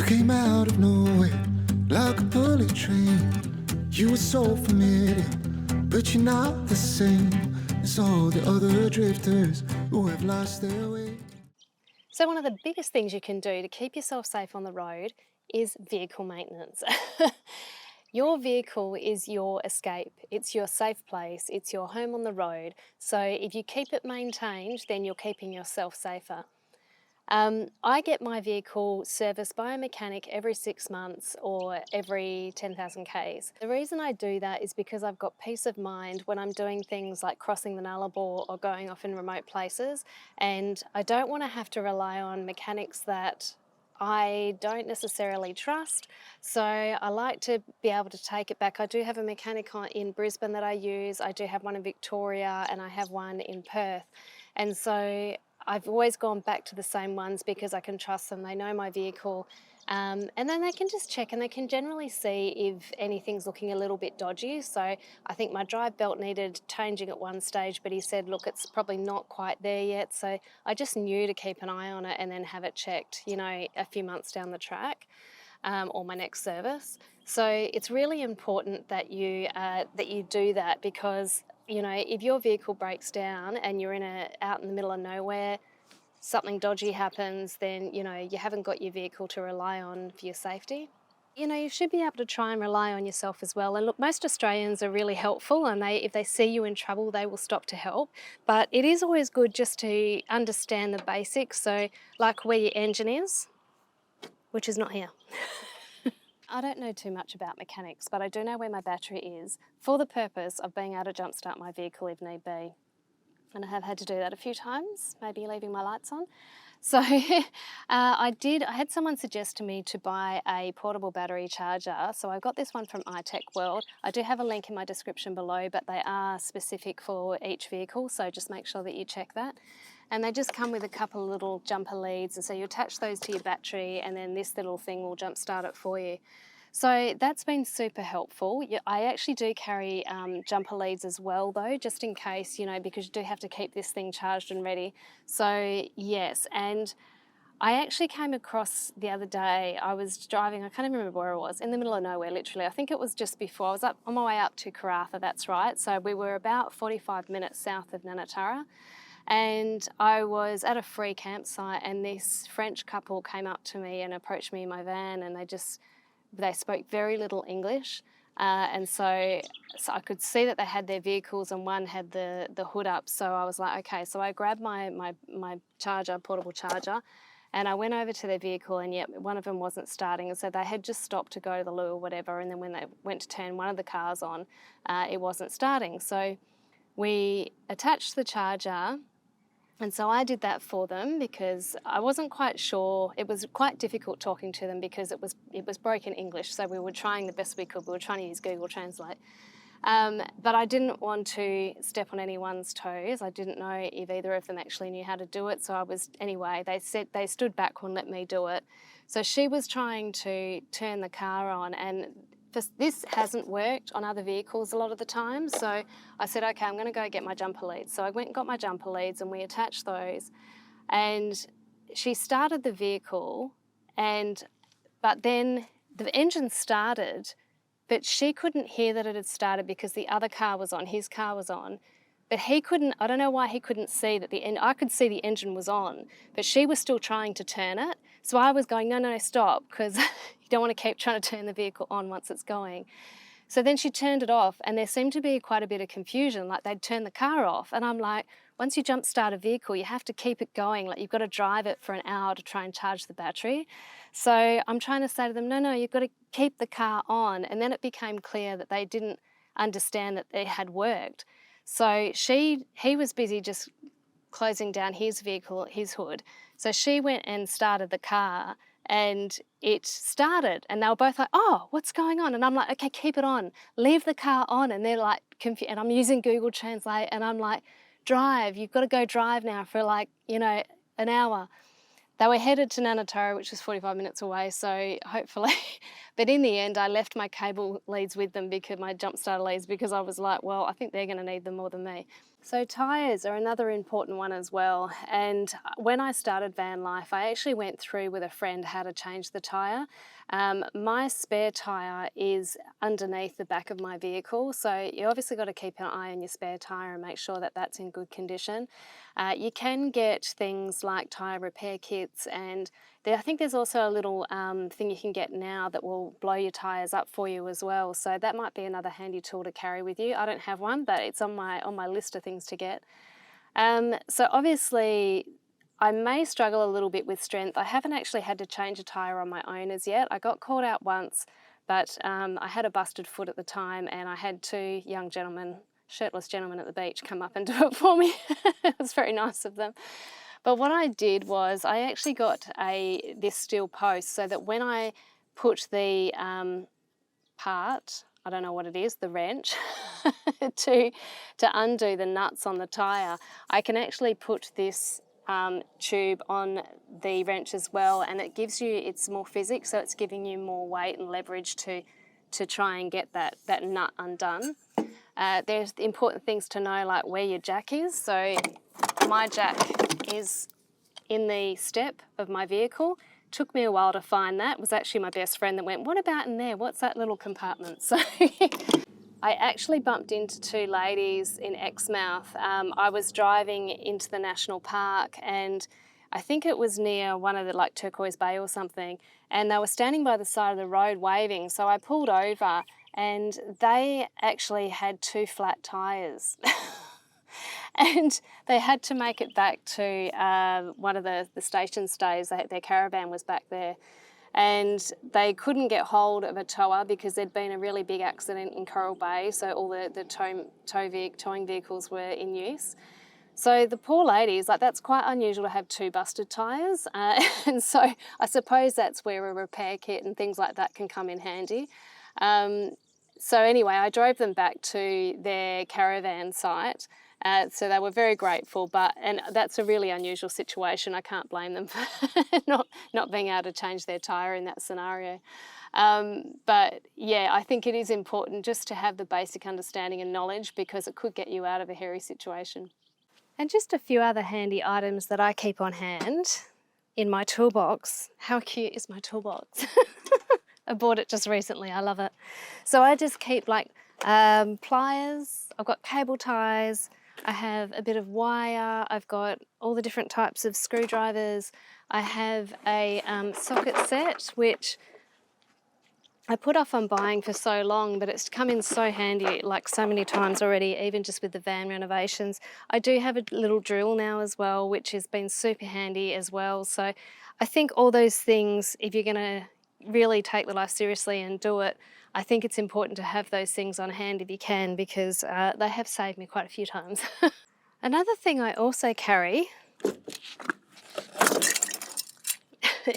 You came out of nowhere like a bullet train. You were so familiar, but you're not the same as all the other drifters who have lost their way. So one of the biggest things you can do to keep yourself safe on the road is vehicle maintenance. Your vehicle is your escape. It's your safe place. It's your home on the road. So if you keep it maintained, then you're keeping yourself safer. I get my vehicle serviced by a mechanic every 6 months or every 10,000 Ks. The reason I do that is because I've got peace of mind when I'm doing things like crossing the Nullarbor or going off in remote places, and I don't want to have to rely on mechanics that I don't necessarily trust, so I like to be able to take it back. I do have a mechanic in Brisbane that I use, I do have one in Victoria, and I have one in Perth. And so I've always gone back to the same ones because I can trust them. They know my vehicle. And then they can just check and they can generally see if anything's looking a little bit dodgy. So I think my drive belt needed changing at one stage, but he said, look, it's probably not quite there yet. So I just knew to keep an eye on it and then have it checked, you know, a few months down the track. Or my next service. So it's really important that you do that because, you know, if your vehicle breaks down and you're out in the middle of nowhere, something dodgy happens, then, you know, you haven't got your vehicle to rely on for your safety. You know, you should be able to try and rely on yourself as well. And look, most Australians are really helpful and if they see you in trouble, they will stop to help. But it is always good just to understand the basics. So like where your engine is, which is not here. I don't know too much about mechanics, but I do know where my battery is for the purpose of being able to jumpstart my vehicle if need be. And I have had to do that a few times, maybe leaving my lights on. So I had someone suggest to me to buy a portable battery charger. So I got this one from iTech World. I do have a link in my description below, but they are specific for each vehicle. So just make sure that you check that. And they just come with a couple of little jumper leads. And so you attach those to your battery and then this little thing will jump start it for you. So that's been super helpful. I actually do carry jumper leads as well though, just in case, you know, because you do have to keep this thing charged and ready. So yes, and I actually came across the other day, I was driving, I can't even remember where I was, in the middle of nowhere literally. I think it was just before, I was up on my way up to Karratha, that's right. So we were about 45 minutes south of Nanatara. And I was at a free campsite and this French couple came up to me and approached me in my van and they spoke very little English. And so I could see that they had their vehicles and one had the hood up. So I was like, okay, so I grabbed my charger, portable charger, and I went over to their vehicle and yet one of them wasn't starting. And so they had just stopped to go to the loo or whatever. And then when they went to turn one of the cars on, it wasn't starting. So we attached the charger. And so I did that for them because I wasn't quite sure. It was quite difficult talking to them because it was broken English. So we were trying the best we could. We were trying to use Google Translate. But I didn't want to step on anyone's toes. I didn't know if either of them actually knew how to do it. So anyway, they stood back and let me do it. So she was trying to turn the car on and this hasn't worked on other vehicles a lot of the time. So I said, okay, I'm going to go get my jumper leads. So I went and got my jumper leads and we attached those. And she started the vehicle, but then the engine started, but she couldn't hear that it had started because the other car was on, his car was on. But he couldn't, I don't know why he couldn't see that I could see the engine was on, but she was still trying to turn it. So I was going, no, stop, because you don't want to keep trying to turn the vehicle on once it's going. So then she turned it off and there seemed to be quite a bit of confusion, like they'd turn the car off. And I'm like, once you jump start a vehicle, you have to keep it going. Like you've got to drive it for an hour to try and charge the battery. So I'm trying to say to them, no, you've got to keep the car on. And then it became clear that they didn't understand that it had worked. So he was busy just closing down his vehicle, his hood. So she went and started the car and it started and they were both like, oh, what's going on? And I'm like, okay, keep it on, leave the car on. And they're like confused. And I'm using Google Translate and I'm like, drive, you've got to go drive now for like, you know, an hour. They were headed to Nanatara, which is 45 minutes away, so hopefully, But in the end, I left my cable leads with them, because my jump starter leads, because I was like, well, I think they're going to need them more than me. So tyres are another important one as well. And when I started van life, I actually went through with a friend how to change the tyre. My spare tyre is underneath the back of my vehicle, so you obviously got to keep an eye on your spare tyre and make sure that that's in good condition. You can get things like tyre repair kits, and I think there's also a little thing you can get now that will blow your tyres up for you as well. So that might be another handy tool to carry with you. I don't have one, but it's on my list of things to get. So obviously, I may struggle a little bit with strength. I haven't actually had to change a tyre on my own as yet. I got caught out once, but I had a busted foot at the time, and I had two young gentlemen, shirtless gentlemen at the beach, come up and do it for me. It was very nice of them. But what I did was I actually got this steel post, so that when I put the part, I don't know what it is, the wrench, to undo the nuts on the tyre, I can actually put this tube on the wrench as well, and it gives you, it's more physics, so it's giving you more weight and leverage to try and get that nut undone. There's important things to know, like where your jack is. So my jack is in the step of my vehicle. Took me a while to find that. It was actually my best friend that went, what about in there? What's that little compartment? So I actually bumped into two ladies in Exmouth. I was driving into the national park, and I think it was near one of the, like, Turquoise Bay or something, and they were standing by the side of the road waving. So I pulled over, and they actually had two flat tyres. And they had to make it back to one of the station stays. Their caravan was back there. And they couldn't get hold of a tower because there'd been a really big accident in Coral Bay, so all the towing vehicles were in use. So the poor ladies, like, that's quite unusual to have two busted tyres, and so I suppose that's where a repair kit and things like that can come in handy. So anyway, I drove them back to their caravan site. So they were very grateful, and that's a really unusual situation. I can't blame them for not being able to change their tyre in that scenario. But yeah, I think it is important just to have the basic understanding and knowledge, because it could get you out of a hairy situation. And just a few other handy items that I keep on hand in my toolbox. How cute is my toolbox? I bought it just recently, I love it. So I just keep, like, pliers, I've got cable ties, I have a bit of wire, I've got all the different types of screwdrivers, I have a socket set, which I put off on buying for so long, but it's come in so handy, like, so many times already, even just with the van renovations. I do have a little drill now as well, which has been super handy as well. So I think all those things, if you're going to really take the life seriously and do it, I think it's important to have those things on hand if you can, because they have saved me quite a few times. Another thing I also carry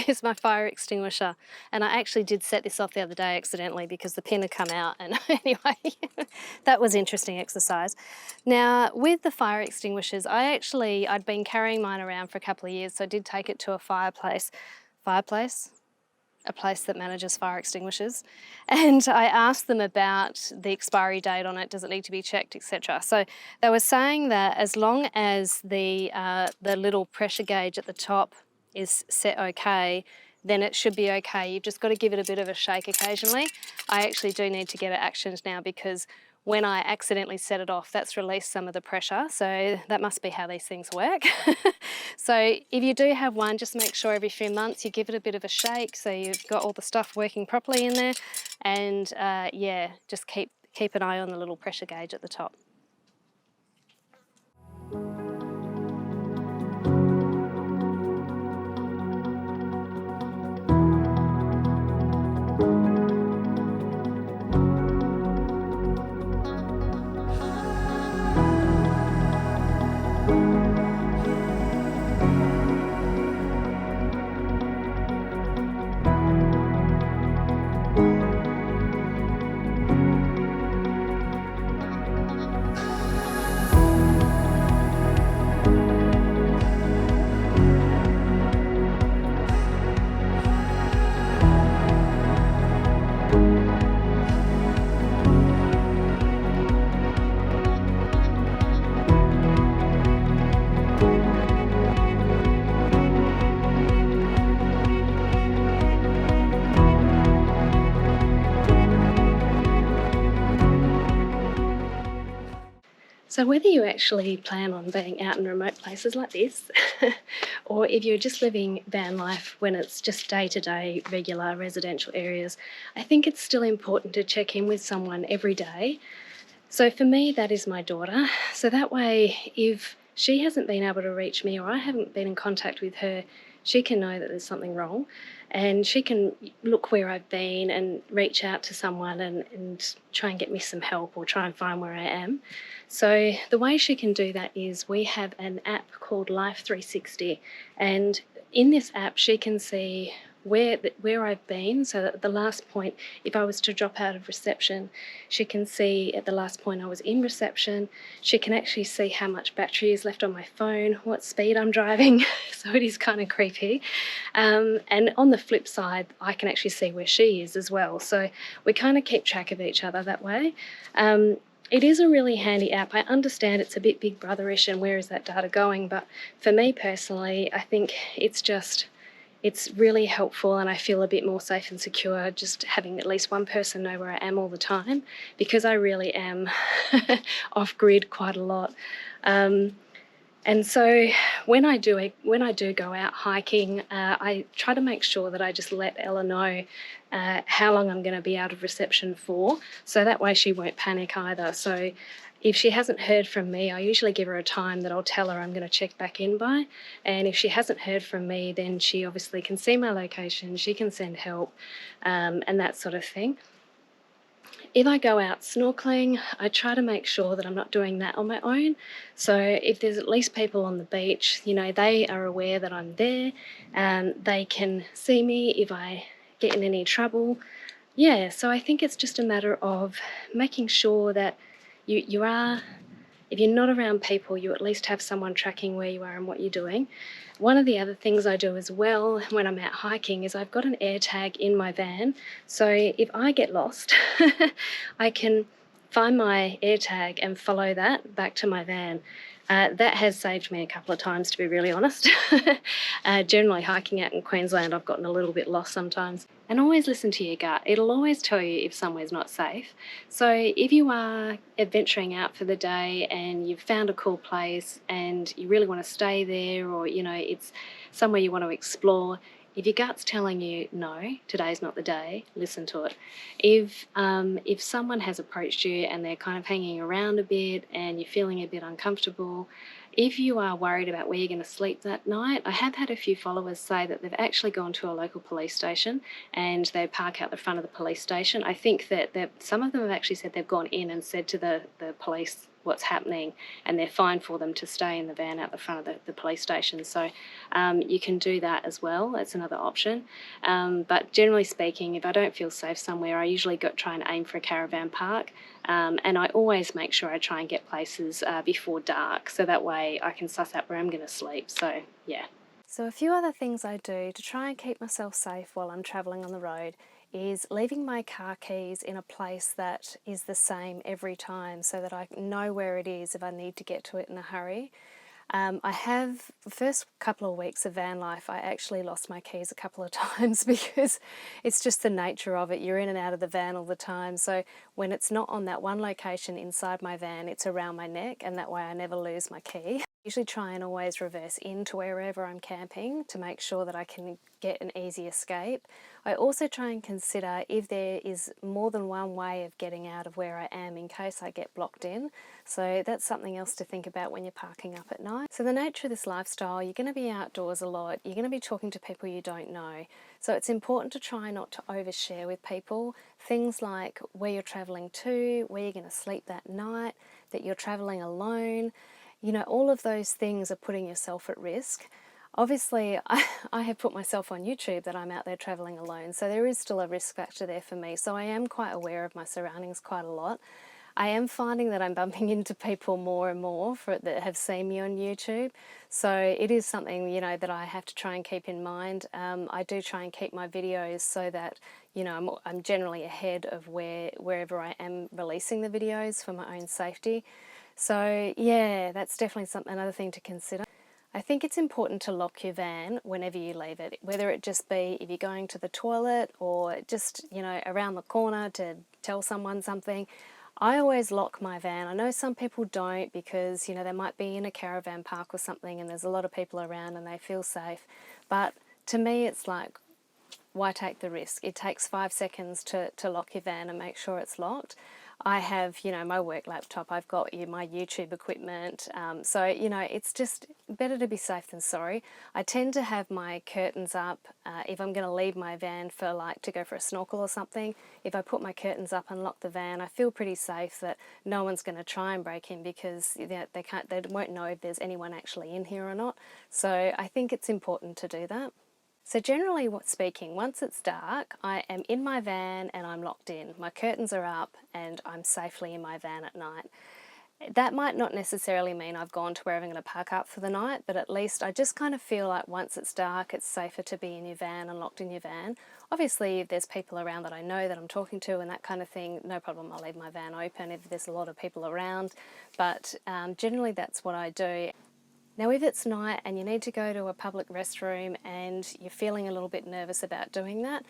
is my fire extinguisher, and I actually did set this off the other day accidentally because the pin had come out, and anyway, that was interesting exercise. Now, with the fire extinguishers, I'd been carrying mine around for a couple of years, so I did take it to a fireplace, a place that manages fire extinguishers, and I asked them about the expiry date on it, does it need to be checked, etc. So they were saying that as long as the little pressure gauge at the top is set okay, then it should be okay. You've just got to give it a bit of a shake occasionally. I actually do need to get it actioned now, because when I accidentally set it off, that's released some of the pressure, so that must be how these things work. So if you do have one, just make sure every few months you give it a bit of a shake so you've got all the stuff working properly in there, and yeah, just keep an eye on the little pressure gauge at the top. So whether you actually plan on being out in remote places like this, or if you're just living van life when it's just day-to-day regular residential areas, I think it's still important to check in with someone every day. So for me, that is my daughter. So that way, if she hasn't been able to reach me or I haven't been in contact with her, she can know that there's something wrong, and she can look where I've been and reach out to someone and try and get me some help or try and find where I am. So the way she can do that is we have an app called Life 360, and in this app she can see where I've been, so that at the last point, if I was to drop out of reception, she can see at the last point I was in reception. She can actually see how much battery is left on my phone, what speed I'm driving, so it is kind of creepy. And on the flip side, I can actually see where she is as well, so we kind of keep track of each other that way. It is a really handy app. I understand it's a bit Big Brother-ish and where is that data going, but for me personally, I think it's really helpful, and I feel a bit more safe and secure just having at least one person know where I am all the time, because I really am off-grid quite a lot. And so when I do go out hiking, I try to make sure that I just let Ella know how long I'm going to be out of reception for, so that way she won't panic either. So if she hasn't heard from me, I usually give her a time that I'll tell her I'm going to check back in by. And if she hasn't heard from me, then she obviously can see my location, she can send help, and that sort of thing. If I go out snorkeling, I try to make sure that I'm not doing that on my own. So if there's at least people on the beach, they are aware that I'm there, and they can see me if I get in any trouble. Yeah, so I think it's just a matter of making sure that you are, if you're not around people, you at least have someone tracking where you are and what you're doing. One of the other things I do as well when I'm out hiking is I've got an air tag in my van. So if I get lost, I can find my air tag and follow that back to my van. That has saved me a couple of times, to be really honest. Generally, hiking out in Queensland, I've gotten a little bit lost sometimes. And always listen to your gut. It'll always tell you if somewhere's not safe. So if you are adventuring out for the day and you've found a cool place and you really want to stay there, or it's somewhere you want to explore, if your gut's telling you no, today's not the day, listen to it. If someone has approached you and they're kind of hanging around a bit and you're feeling a bit uncomfortable, if you are worried about where you're going to sleep that night, I have had a few followers say that they've actually gone to a local police station and they park out the front of the police station. I think that some of them have actually said they've gone in and said to the police what's happening, and they're fine for them to stay in the van out the front of the police station. So you can do that as well. That's another option. But generally speaking, if I don't feel safe somewhere, I usually try and aim for a caravan park. And I always make sure I try and get places before dark, so that way I can suss out where I'm going to sleep. So, yeah. So a few other things I do to try and keep myself safe while I'm travelling on the road is leaving my car keys in a place that is the same every time, so that I know where it is if I need to get to it in a hurry. I have, the first couple of weeks of van life, I actually lost my keys a couple of times because it's just the nature of it. You're in and out of the van all the time. So when it's not on that one location inside my van, it's around my neck, and that way I never lose my key. I usually try and always reverse into wherever I'm camping to make sure that I can get an easy escape. I also try and consider if there is more than one way of getting out of where I am in case I get blocked in. So that's something else to think about when you're parking up at night. So the nature of this lifestyle, you're going to be outdoors a lot. You're going to be talking to people you don't know. So it's important to try not to overshare with people. Things like where you're travelling to, where you're going to sleep that night, that you're travelling alone. All of those things are putting yourself at risk. Obviously, I have put myself on YouTube that I'm out there travelling alone, so there is still a risk factor there for me. So I am quite aware of my surroundings quite a lot. I am finding that I'm bumping into people more and more that have seen me on YouTube. So it is something, that I have to try and keep in mind. I do try and keep my videos so that, I'm generally ahead of wherever I am releasing the videos for my own safety. So yeah, that's definitely another thing to consider. I think it's important to lock your van whenever you leave it, whether it just be if you're going to the toilet or just, around the corner to tell someone something. I always lock my van. I know some people don't because, you know, they might be in a caravan park or something and there's a lot of people around and they feel safe. But to me, it's like, why take the risk? It takes 5 seconds to lock your van and make sure it's locked. I have, you know, my work laptop, I've got my YouTube equipment. So, you know, it's just better to be safe than sorry. I tend to have my curtains up if I'm going to leave my van for like to go for a snorkel or something. If I put my curtains up and lock the van, I feel pretty safe that no one's going to try and break in because they won't know if there's anyone actually in here or not. So I think it's important to do that. So generally speaking, once it's dark, I am in my van and I'm locked in. My curtains are up and I'm safely in my van at night. That might not necessarily mean I've gone to where I'm going to park up for the night, but at least I just kind of feel like once it's dark, it's safer to be in your van and locked in your van. Obviously, if there's people around that I know that I'm talking to and that kind of thing, no problem, I'll leave my van open if there's a lot of people around. But generally that's what I do. Now, if it's night and you need to go to a public restroom and you're feeling a little bit nervous about doing that,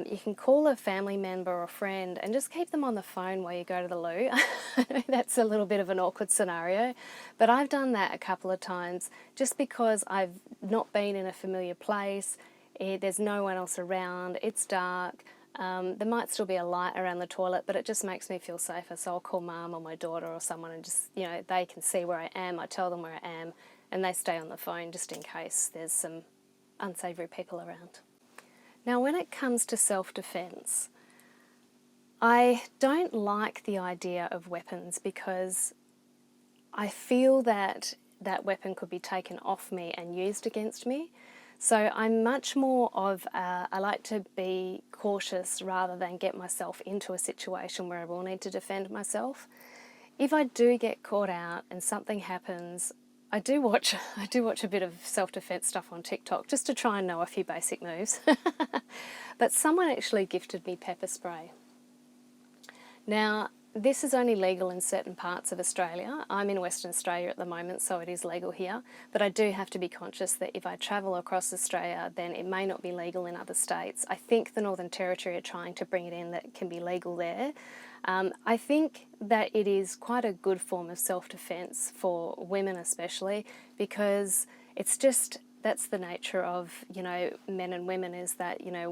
you can call a family member or friend and just keep them on the phone while you go to the loo. I know that's a little bit of an awkward scenario, but I've done that a couple of times just because I've not been in a familiar place, there's no one else around, it's dark. There might still be a light around the toilet, but it just makes me feel safer. So I'll call mum or my daughter or someone and just, you know, they can see where I am. I tell them where I am and they stay on the phone just in case there's some unsavoury people around. Now, when it comes to self-defence, I don't like the idea of weapons because I feel that that weapon could be taken off me and used against me. So I'm much more of, I like to be cautious rather than get myself into a situation where I will need to defend myself. If I do get caught out and something happens, I do watch a bit of self-defense stuff on TikTok just to try and know a few basic moves. But someone actually gifted me pepper spray. Now, this is only legal in certain parts of Australia. I'm in Western Australia at the moment, so it is legal here. But I do have to be conscious that if I travel across Australia, then it may not be legal in other states. I think the Northern Territory are trying to bring it in that it can be legal there. I think that it is quite a good form of self-defense for women especially, because it's just, that's the nature of, you know, men and women, is that, you know,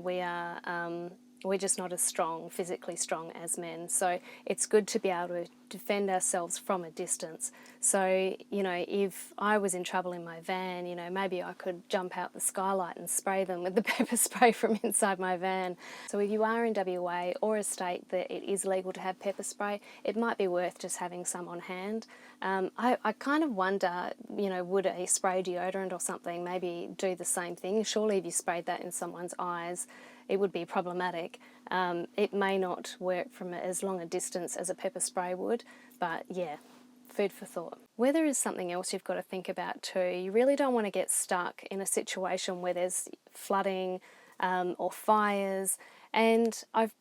we're just not as strong, physically strong as men. So it's good to be able to defend ourselves from a distance. So, you know, if I was in trouble in my van, you know, maybe I could jump out the skylight and spray them with the pepper spray from inside my van. So if you are in WA or a state that it is legal to have pepper spray, it might be worth just having some on hand. I kind of wonder, you know, would a spray deodorant or something maybe do the same thing? Surely if you sprayed that in someone's eyes, it would be problematic. It may not work from as long a distance as a pepper spray would, but yeah, food for thought. Weather is something else you've got to think about too. You really don't want to get stuck in a situation where there's flooding or fires, and I've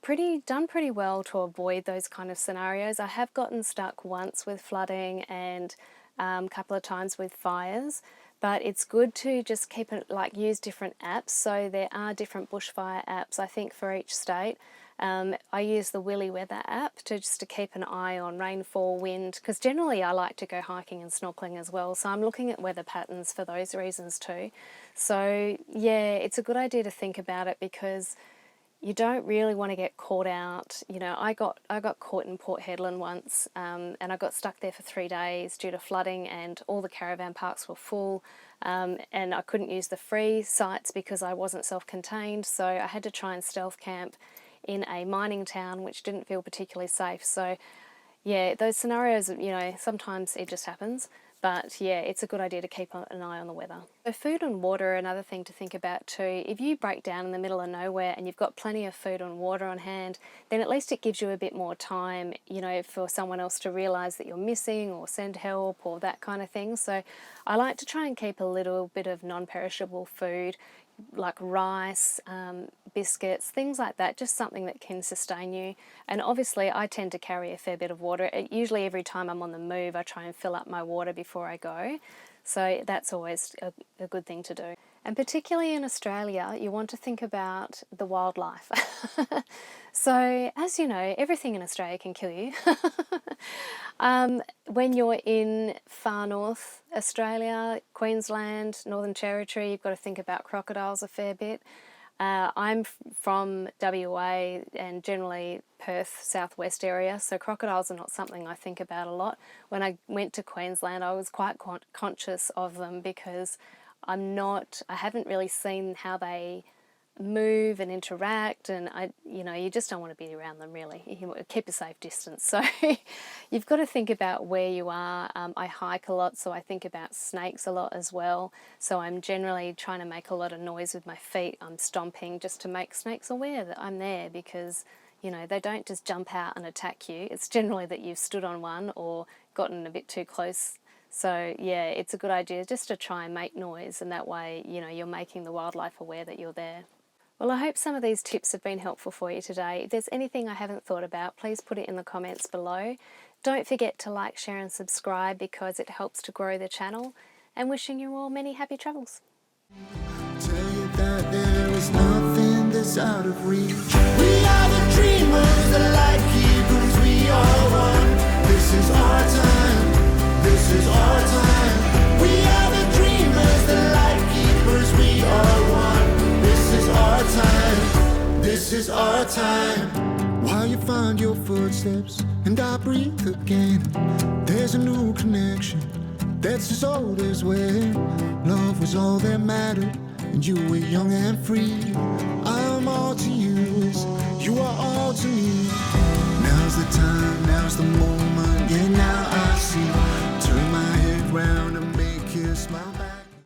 done pretty well to avoid those kind of scenarios. I have gotten stuck once with flooding and a couple of times with fires, but it's good to just keep it, like, use different apps. So there are different bushfire apps, I think, for each state. I use the Willy Weather app to keep an eye on rainfall, wind, because generally I like to go hiking and snorkeling as well, so I'm looking at weather patterns for those reasons too. So yeah, it's a good idea to think about it because you don't really want to get caught out. You know, I got caught in Port Hedland once, and I got stuck there for 3 days due to flooding, and all the caravan parks were full, and I couldn't use the free sites because I wasn't self-contained, so I had to try and stealth camp in a mining town, which didn't feel particularly safe. So yeah, those scenarios, you know, sometimes it just happens. But yeah, it's a good idea to keep an eye on the weather. So food and water are another thing to think about too. If you break down in the middle of nowhere and you've got plenty of food and water on hand, then at least it gives you a bit more time, you know, for someone else to realise that you're missing or send help or that kind of thing. So I like to try and keep a little bit of non-perishable food, like rice, biscuits, things like that, just something that can sustain you. And obviously I tend to carry a fair bit of water. Usually every time I'm on the move I try and fill up my water before I go, so that's always a good thing to do. And particularly in Australia, you want to think about the wildlife. So, as you know, everything in Australia can kill you. When you're in far north Australia, Queensland, Northern Territory, you've got to think about crocodiles a fair bit. I'm from WA and generally Perth, southwest area, so crocodiles are not something I think about a lot. When I went to Queensland, I was quite conscious of them because I haven't really seen how they move and interact, and you just don't want to be around them really. You keep a safe distance. So you've got to think about where you are. I hike a lot, so I think about snakes a lot as well. So I'm generally trying to make a lot of noise with my feet. I'm stomping just to make snakes aware that I'm there, because they don't just jump out and attack you. It's generally that you've stood on one or gotten a bit too close. So yeah, it's a good idea just to try and make noise, and that way you're making the wildlife aware that you're there. Well, I hope some of these tips have been helpful for you today. If there's anything I haven't thought about, please put it in the comments below. Don't forget to like, share and subscribe because it helps to grow the channel. And wishing you all many happy travels. Tell you that there is nothing that's out of reach. We are the dreamers, the light keepers, we are one. This is our time, this is our time. We are the dreamers, the light keepers, we are one. This is our time, this is our time. While you find your footsteps and I breathe again, there's a new connection that's as old as when love was all that mattered and you were young and free.